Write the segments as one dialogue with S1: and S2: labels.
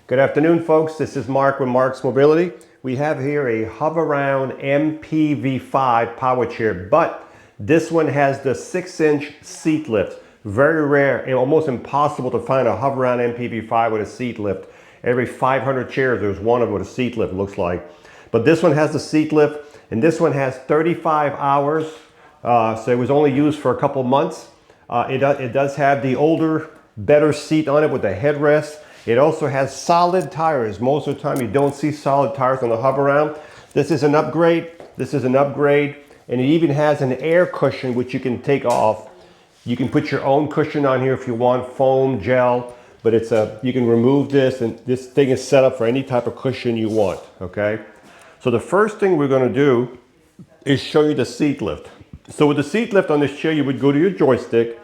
S1: Good afternoon, folks. This is Marc with Marcs Mobility. We have here a Hoveround MPV5 Power Chair, but this one has the 6-inch seat lift. Very rare and almost impossible to find a Hoveround MPV5 with a seat lift. Every 500 chairs, there's one of them with a seat lift, looks like. But this one has the seat lift, and this one has 35 hours, so it was only used for a couple months. It does have the older, better seat on it with the headrest. It also has solid tires. Most of the time you don't see solid tires on the Hoveround. This is an upgrade. This is an upgrade. And it even has an air cushion which you can take off. You can put your own cushion on here if you want, foam, gel, but you can remove this, and this thing is set up for any type of cushion you want, okay? So the first thing we're gonna do is show you the seat lift. So with the seat lift on this chair, you would go to your joystick.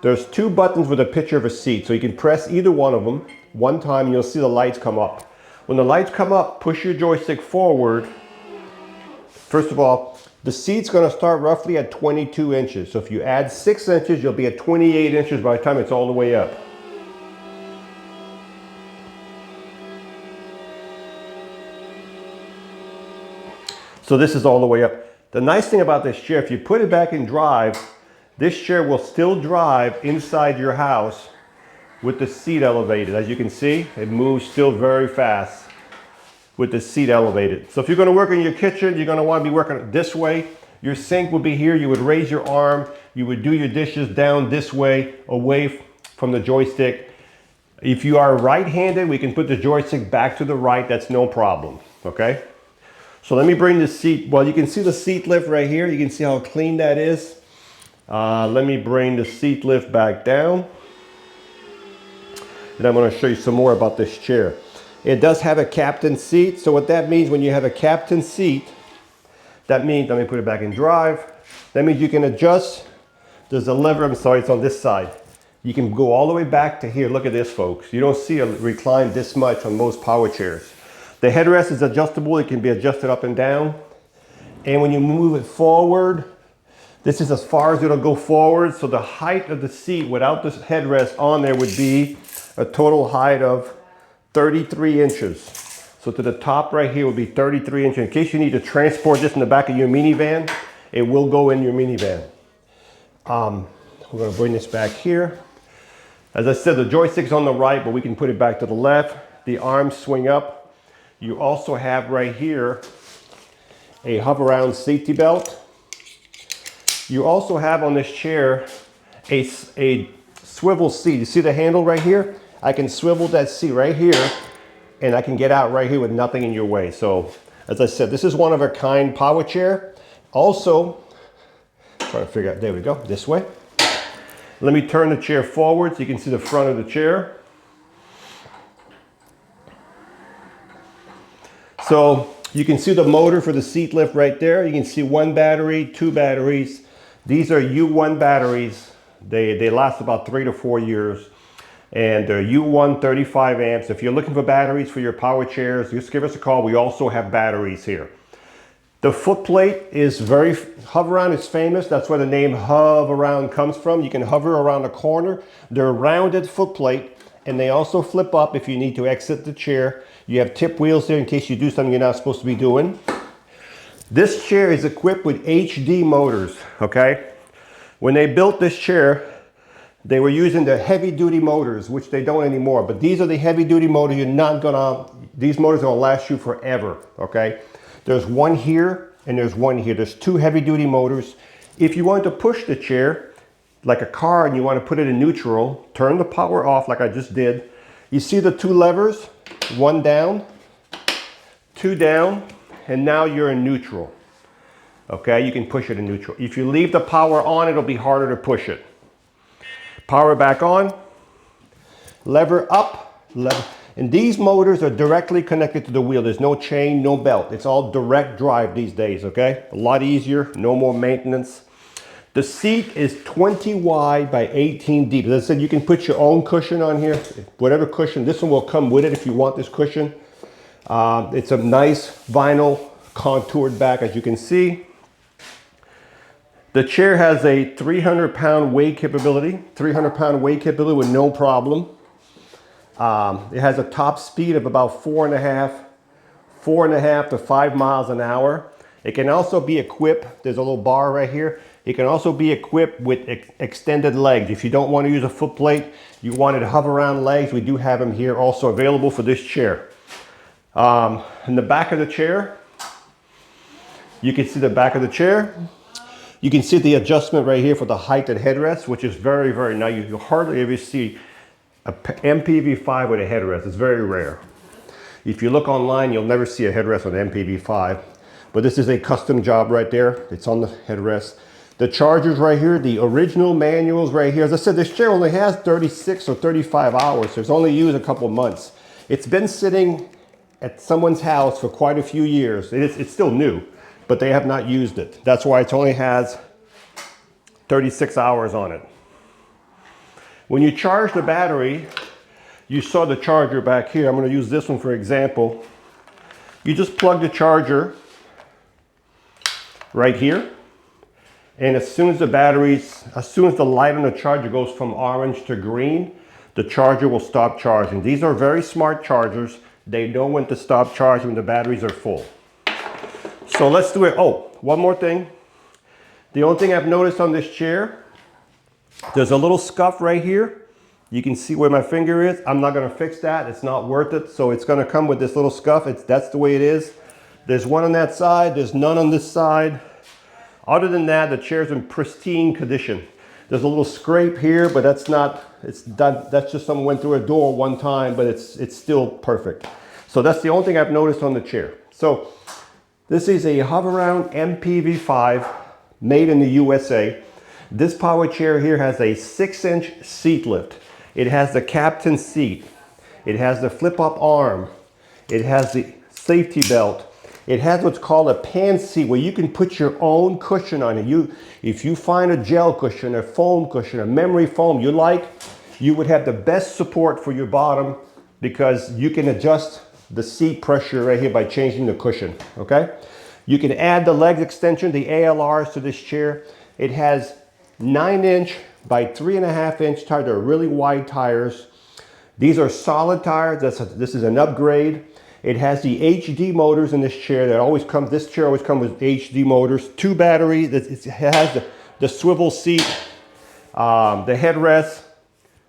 S1: There's two buttons with a picture of a seat, so you can press either one of them one time and you'll see the lights come up. When the lights come up, push your joystick forward. First of all, the seat's gonna start roughly at 22 inches. So if you add 6 inches, you'll be at 28 inches by the time it's all the way up. So this is all the way up. The nice thing about this chair, if you put it back in drive, this chair will still drive inside your house with the seat elevated. As you can see, it moves still very fast with the seat elevated. So if you're gonna work in your kitchen, you're gonna wanna be working this way. Your sink would be here. You would raise your arm. You would do your dishes down this way, away from the joystick. If you are right-handed, we can put the joystick back to the right. That's no problem, okay? So let me bring the seat. Well, you can see the seat lift right here. You can see how clean that is. Let me bring the seat lift back down. And I'm going to show you some more about this chair. It does have a captain seat. So what that means, when you have a captain seat, that means, let me put it back in drive. That means you can adjust. There's a lever, I'm sorry, it's on this side. You can go all the way back to here. Look at this, folks. You don't see a recline this much on most power chairs. The headrest is adjustable. It can be adjusted up and down. And when you move it forward, this is as far as it'll go forward. So the height of the seat without this headrest on there would be a total height of 33 inches. So to the top right here would be 33 inches. In case you need to transport this in the back of your minivan, it will go in your minivan. We're gonna bring this back here. As I said, the joystick's on the right, but we can put it back to the left. The arms swing up. You also have right here a Hoveround safety belt. You also have on this chair a swivel seat. You see the handle right here? I can swivel that seat right here and I can get out right here with nothing in your way. So as I said, this is one of a kind power chair. Also, trying to figure out, there we go, this way. Let me turn the chair forward so you can see the front of the chair. So you can see the motor for the seat lift right there. You can see one battery, two batteries. These are U1 batteries. They last about 3 to 4 years. And they're U1 35 amps. If you're looking for batteries for your power chairs, just give us a call. We also have batteries here. The footplate is Hoveround is famous. That's where the name Hoveround comes from. You can hover around the corner. They're rounded footplate, and they also flip up if you need to exit the chair. You have tip wheels there in case you do something you're not supposed to be doing. This chair is equipped with HD motors, okay? When they built this chair, they were using the heavy duty motors, which they don't anymore, but these are the heavy duty motors. These motors are gonna last you forever, okay? There's one here and there's one here. There's two heavy duty motors. If you want to push the chair like a car and you want to put it in neutral, turn the power off like I just did. You see the two levers, one down, two down, and now you're in neutral. Okay, you can push it in neutral. If you leave the power on, it'll be harder to push it. Power back on, lever up, lever. And these motors are directly connected to the wheel. There's no chain, no belt. It's all direct drive these days, okay? A lot easier, no more maintenance. The seat is 20 wide by 18 deep. As I said, you can put your own cushion on here, whatever cushion. This one will come with it if you want this cushion. It's a nice vinyl contoured back, as you can see. The chair has a 300-pound weight capability, with no problem. It has a top speed of about 4.5 to 5 miles an hour. It can also be equipped, there's a little bar right here. It can also be equipped with extended legs. If you don't want to use a foot plate, you wanted Hoveround legs, we do have them here also available for this chair. In the back of the chair, you can see the back of the chair. You can see the adjustment right here for the height and headrest, which is very, very nice. You hardly ever see a MPV5 with a headrest. It's very rare. If you look online, you'll never see a headrest on the MPV5. But this is a custom job right there. It's on the headrest. The chargers right here, the original manuals right here. As I said, this chair only has 36 or 35 hours, so it's only used a couple months. It's been sitting at someone's house for quite a few years. It's still new, but they have not used it. That's why it only has 36 hours on it. When you charge the battery, you saw the charger back here. I'm going to use this one for example. You just plug the charger right here. And as soon as the light on the charger goes from orange to green, the charger will stop charging. These are very smart chargers. They know when to stop charging when the batteries are full. So let's do it. Oh, one more thing. The only thing I've noticed on this chair, there's a little scuff right here. You can see where my finger is. I'm not going to fix that. It's not worth it. So it's going to come with this little scuff. That's the way it is. There's one on that side. There's none on this side. Other than that, the chair's in pristine condition. There's a little scrape here, but that's not, it's done. That's just someone went through a door one time, but it's still perfect. So that's the only thing I've noticed on the chair. So this is a Hoveround MPV5 made in the USA. This power chair here has a 6-inch seat lift. It has the captain's seat. It has the flip-up arm. It has the safety belt. It has what's called a pan seat where you can put your own cushion on it. If you find a gel cushion, a foam cushion, a memory foam you like, you would have the best support for your bottom because you can adjust the seat pressure right here by changing the cushion, okay? You can add the leg extension, the ALRs to this chair. It has 9-inch by 3.5-inch tires. They're really wide tires. These are solid tires. This is an upgrade. It has the HD motors in this chair. This chair always comes with HD motors. 2 batteries. It has the swivel seat, the headrest.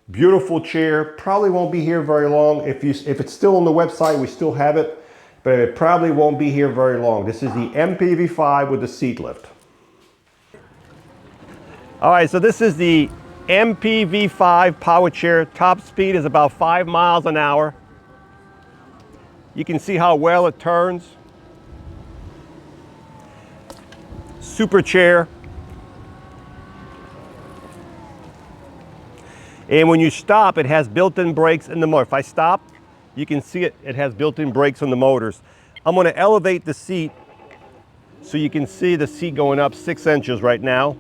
S1: Beautiful chair. Probably won't be here very long. If it's still on the website, we still have it, but it probably won't be here very long. This is the MPV5 with the seat lift. All right, so this is the MPV5 power chair. Top speed is about 5 miles an hour. You can see how well it turns. Super chair. And when you stop, it has built-in brakes in the motor. If I stop, you can see it has built-in brakes on the motors. I'm going to elevate the seat so you can see the seat going up 6 inches right now.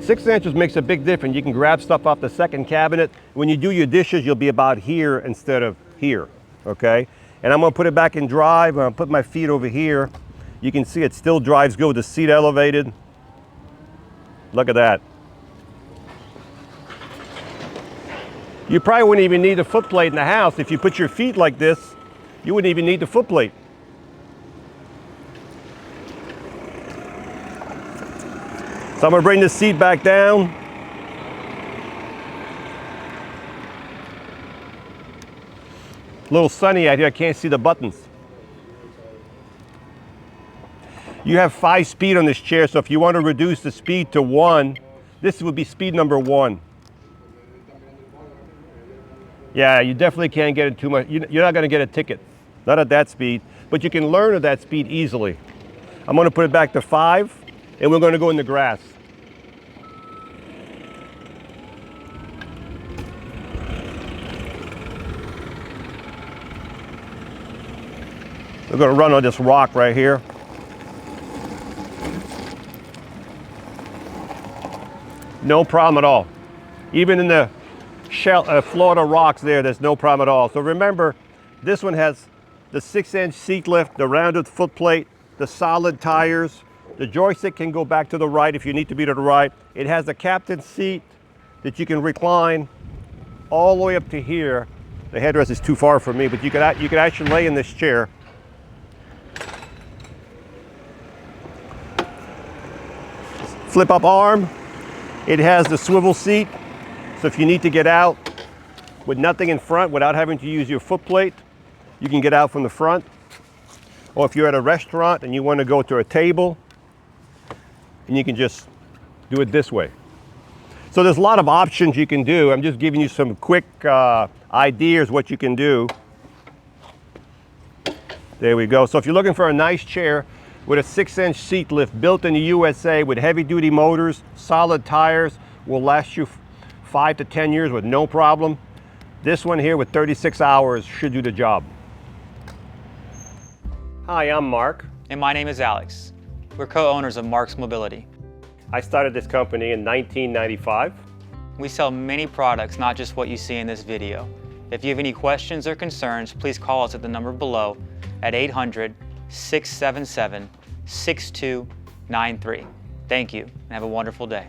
S1: 6 inches makes a big difference. You can grab stuff off the second cabinet. When you do your dishes, you'll be about here instead of here, okay? And I'm gonna put it back in drive. I'm gonna put my feet over here. You can see it still drives good with the seat elevated. Look at that. You probably wouldn't even need a foot plate in the house. If you put your feet like this, you wouldn't even need the foot plate. So I'm going to bring the seat back down. A little sunny out here, I can't see the buttons. You have 5 speed on this chair, so if you want to reduce the speed to 1, this would be speed number 1. Yeah, you definitely can't get it too much. You're not going to get a ticket, not at that speed, but you can learn at that speed easily. I'm going to put it back to 5, and we're going to go in the grass. We're going to run on this rock right here. No problem at all. Even in the Florida rocks there's no problem at all. So remember, this one has the 6-inch seat lift, the rounded foot plate, the solid tires. The joystick can go back to the right if you need to be to the right. It has the captain's seat, that you can recline all the way up to here. The headrest is too far for me, but you could actually lay in this chair. Flip up arm. It has the swivel seat, so if you need to get out with nothing in front without having to use your footplate, you can get out from the front. Or if you're at a restaurant and you want to go to a table, and you can just do it this way. So there's a lot of options you can do. I'm just giving you some quick ideas what you can do. There we go. So if you're looking for a nice chair with a 6-inch seat lift built in the USA with heavy duty motors, solid tires, will last you 5 to 10 years with no problem. This one here with 36 hours should do the job. Hi, I'm Marc.
S2: And my name is Alex. We're co-owners of Marcs Mobility.
S1: I started this company in 1995.
S2: We sell many products, not just what you see in this video. If you have any questions or concerns, please call us at the number below at 800-677-6293. Thank you, and have a wonderful day.